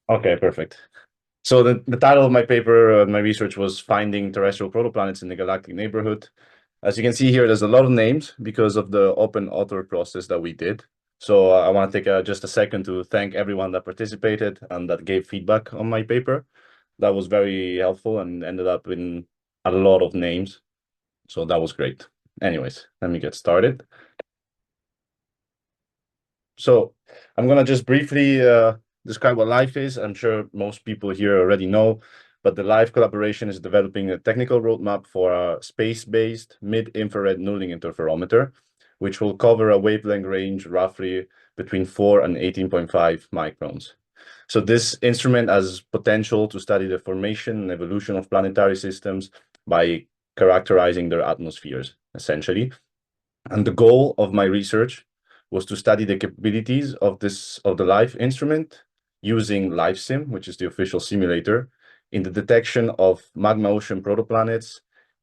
Okay, perfect. So the title of my paper, my research was Finding Terrestrial Protoplanets in the Galactic Neighborhood. As you can see here, there's a lot of names because of the open author process that we did. So I want to take just a second to thank everyone that participated and that gave feedback on my paper. That was very helpful and ended up in a lot of names. So that was great. Anyways, let me get started. So I'm going to just briefly describe what LIFE is. I'm sure most people here already know, but the LIFE collaboration is developing a technical roadmap for a space-based mid-infrared nulling interferometer, which will cover a wavelength range roughly between 4 and 18.5 microns. So this instrument has potential to study the formation and evolution of planetary systems by characterizing their atmospheres, essentially. And the goal of my research was to study the capabilities of the LIFE instrument using LifeSim, which is the official simulator, in the detection of magma ocean protoplanets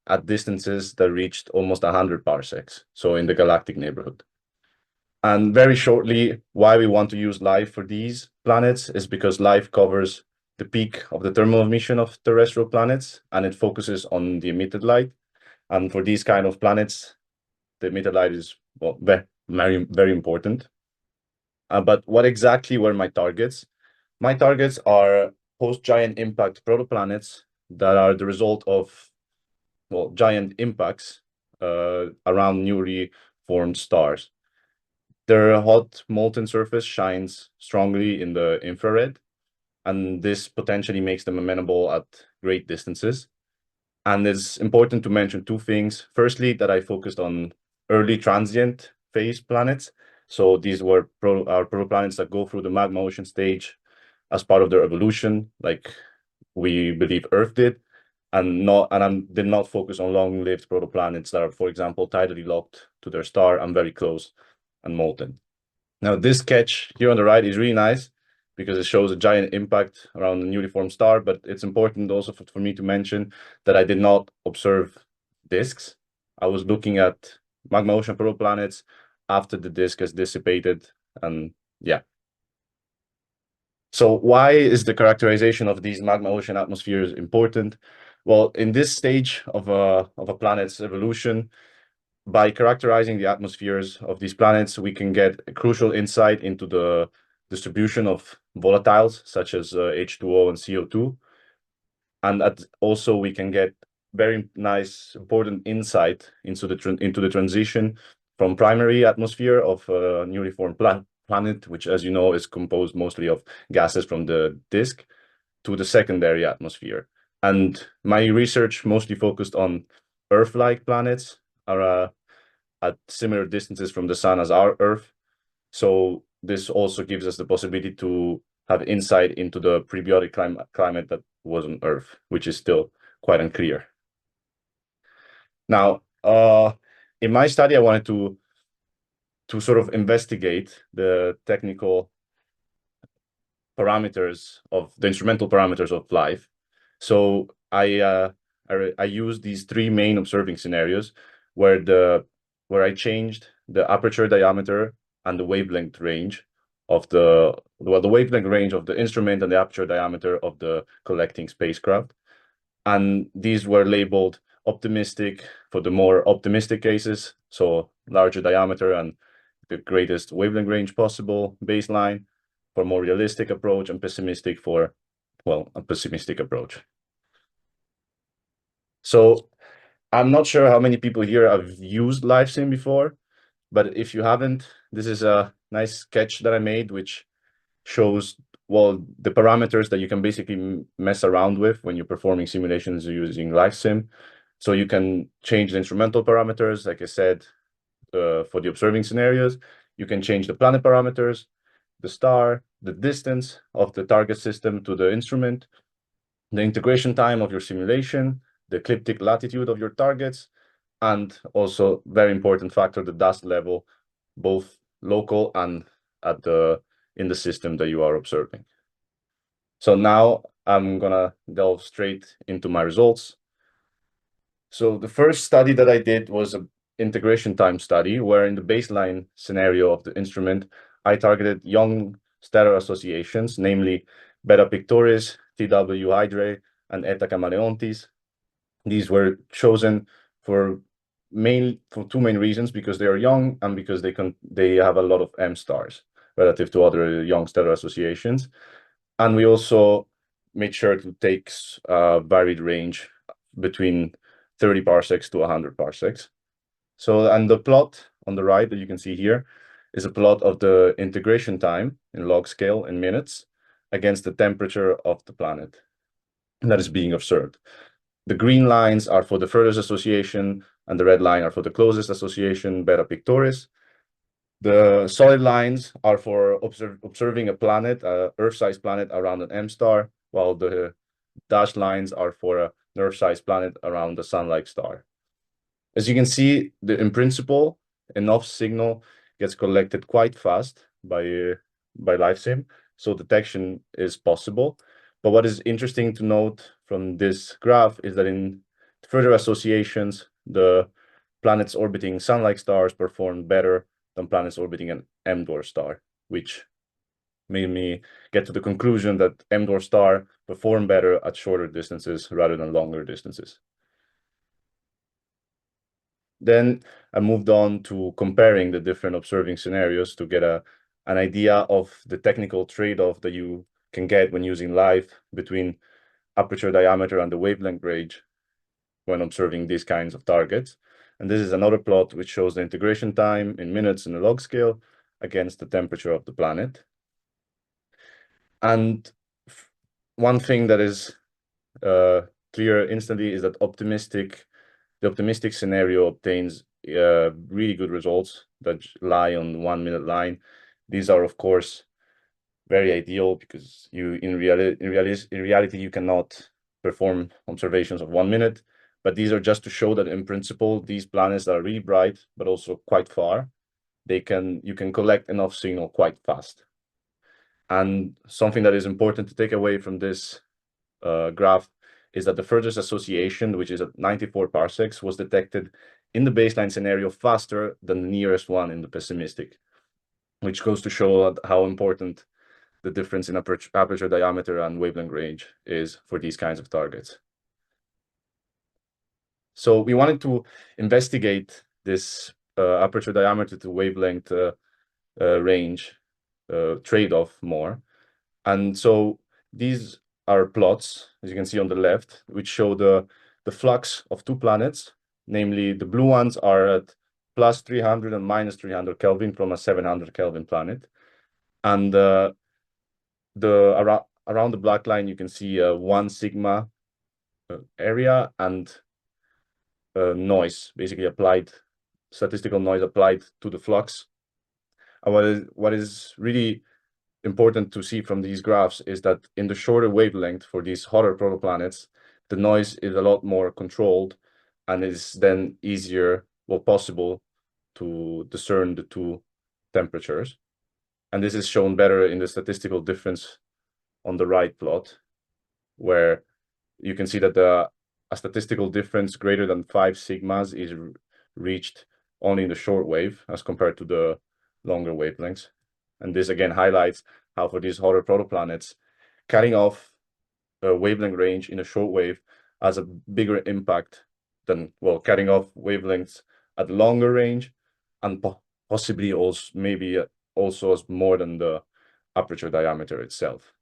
at distances that reached almost 100 parsecs, so in the galactic neighborhood. And very shortly, why we want to use LIFE for these planets is because LIFE covers the peak of the thermal emission of terrestrial planets, and it focuses on the emitted light. And for these kind of planets, the emitted light is, well, very important. But what exactly were my targets? My targets are post-giant impact protoplanets that are the result of, well, giant impacts around newly formed stars. Their hot molten surface shines strongly in the infrared, and this potentially makes them amenable at great distances. And it's important to mention two things. Firstly, that I focused on early transient phase planets. So these were protoplanets that go through the magma ocean stage as part of their evolution, like we believe Earth did, and did not focus on long-lived protoplanets that are, for example, tidally locked to their star and very close and molten. Now, this sketch here on the right is really nice because it shows a giant impact around a newly formed star, but it's important also for me to mention that I did not observe disks. I was looking at magma ocean protoplanets after the disk has dissipated, and yeah. So why is the characterization of these magma ocean atmospheres important? Well, in this stage of a planet's evolution, by characterizing the atmospheres of these planets, we can get a crucial insight into the distribution of volatiles such as H2O and CO2. And also we can get very nice, important insight into the transition from primary atmosphere of a newly formed planet, which, as you know, is composed mostly of gases from the disk, to the secondary atmosphere. And my research mostly focused on Earth-like planets at similar distances from the sun as our Earth. So this also gives us the possibility to have insight into the prebiotic climate that was on Earth, which is still quite unclear. Now, in my study, I wanted to sort of investigate the technical parameters of the instrumental parameters of life. So I used these three main observing scenarios where I changed the aperture diameter and the wavelength range of the wavelength range of the instrument and the aperture diameter of the collecting spacecraft. And these were labeled optimistic for the more optimistic cases, so larger diameter and the greatest wavelength range possible, baseline for more realistic approach, and pessimistic for, well, a pessimistic approach. So I'm not sure how many people here have used LiveSim before, but if you haven't, this is a nice sketch that I made, which shows, well, the parameters that you can basically mess around with when you're performing simulations using LiveSim. So you can change the instrumental parameters, like I said, for the observing scenarios. You can change the planet parameters, the star, the distance of the target system to the instrument, the integration time of your simulation, the ecliptic latitude of your targets, and also very important factor, the dust level, both local and in the system that you are observing. So now I'm gonna delve straight into my results. So the first study that I did was an integration time study, where in the baseline scenario of the instrument, I targeted young stellar associations, namely Beta Pictoris, TW Hydrae, and Eta Camaleontis. These were chosen for two main reasons, because they are young and because they have a lot of M stars relative to other young stellar associations. And we also made sure to take a varied range between 30 parsecs to 100 parsecs. So, and the plot on the right that you can see here is a plot of the integration time in log scale in minutes against the temperature of the planet that is being observed. The green lines are for the furthest association, and the red line are for the closest association, Beta Pictoris. The solid lines are for observing a planet, a Earth-sized planet around an M star, while the dashed lines are for an Earth-sized planet around a Sun-like star. As you can see, in principle, enough signal gets collected quite fast by LiveSim, so detection is possible. But what is interesting to note from this graph is that in further associations, the planets orbiting Sun-like stars perform better than planets orbiting an M-dwarf star, which made me get to the conclusion that M-dwarf star perform better at shorter distances rather than longer distances. Then I moved on to comparing the different observing scenarios to get an idea of the technical trade-off that you can get when using live between aperture diameter and the wavelength range when observing these kinds of targets. And this is another plot which shows the integration time in minutes in a log scale against the temperature of the planet. And one thing that is clear instantly is that the optimistic scenario obtains really good results that lie on the 1 minute line. These are, of course, very ideal because in reality you cannot perform observations of 1 minute, but these are just to show that in principle these planets that are really bright but also quite far, you can collect enough signal quite fast. And something that is important to take away from this graph is that the furthest association, which is at 94 parsecs, was detected in the baseline scenario faster than the nearest one in the pessimistic, which goes to show how important the difference in aperture diameter and wavelength range is for these kinds of targets. So we wanted to investigate this aperture diameter to wavelength range trade-off more. And so these are plots, as you can see on the left, which show the flux of two planets. Namely, the blue ones are at plus 300 and minus 300 Kelvin from a 700 Kelvin planet. And around the black line, you can see 1 sigma area and noise, basically statistical noise applied to the flux. And what is really important to see from these graphs is that in the shorter wavelength for these hotter protoplanets, the noise is a lot more controlled and is then easier, well, possible to discern the two temperatures. And this is shown better in the statistical difference on the right plot, where you can see that a statistical difference greater than 5 sigmas is reached only in the short wave as compared to the longer wavelengths. And this again highlights how for these hotter protoplanets, cutting off a wavelength range in a short wave has a bigger impact than, well, cutting off wavelengths at longer range, and possibly also maybe also as more than the aperture diameter itself.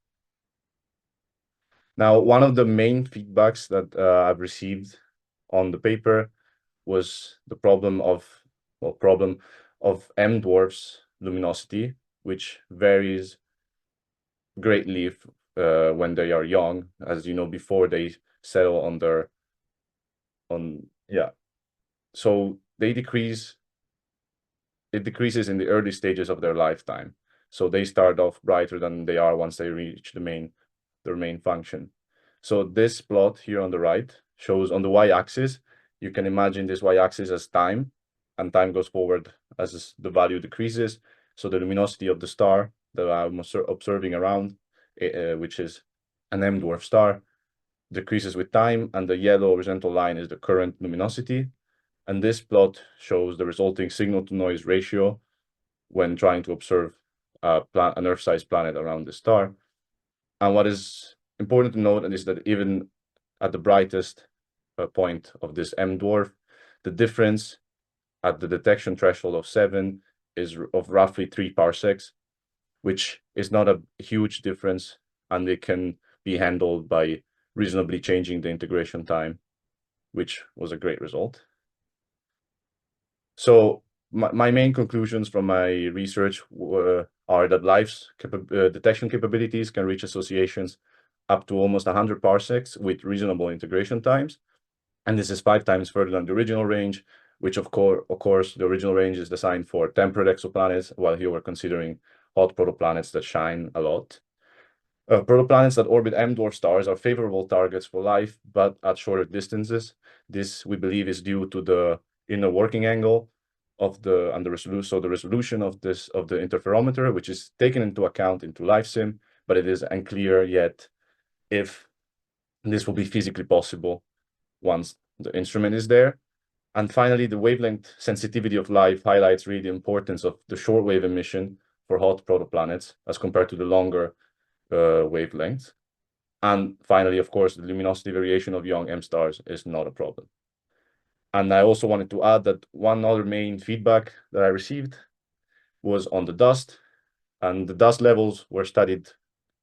Now, one of the main feedbacks that I've received on the paper was the problem of M dwarfs luminosity, which varies greatly when they are young, as you know, before they settle so they decrease. It decreases in the early stages of their lifetime. So they start off brighter than they are once they reach their main function. So this plot here on the right shows on the y-axis, you can imagine this y-axis as time, and time goes forward as the value decreases. So the luminosity of the star that I'm observing around, which is an M dwarf star, decreases with time, and the yellow horizontal line is the current luminosity. And this plot shows the resulting signal to noise ratio when trying to observe an Earth-sized planet around the star. And what is important to note is that even at the brightest point of this M dwarf, the difference at the detection threshold of 7 is of roughly 3 parsecs, which is not a huge difference, and it can be handled by reasonably changing the integration time, which was a great result. So my main conclusions from my research are that LIFE's detection capabilities can reach associations up to almost 100 parsecs with reasonable integration times. And this is 5 times further than the original range, which of course, the original range is designed for temperate exoplanets, while here we're considering hot protoplanets that shine a lot. Protoplanets that orbit M-dwarf stars are favorable targets for life, but at shorter distances. This, we believe, is due to the inner working angle of the resolution. So the resolution of the interferometer, which is taken into account into LifeSim, but it is unclear yet if this will be physically possible once the instrument is there. And finally, the wavelength sensitivity of life highlights really the importance of the shortwave emission for hot protoplanets as compared to the longer wavelengths. And finally, of course, the luminosity variation of young M stars is not a problem. And I also wanted to add that one other main feedback that I received was on the dust, and the dust levels were studied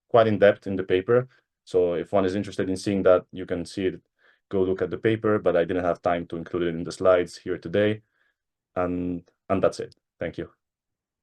quite in depth in the paper. So if one is interested in seeing that, you can see it, go look at the paper, but I didn't have time to include it in the slides here today. And that's it. Thank you.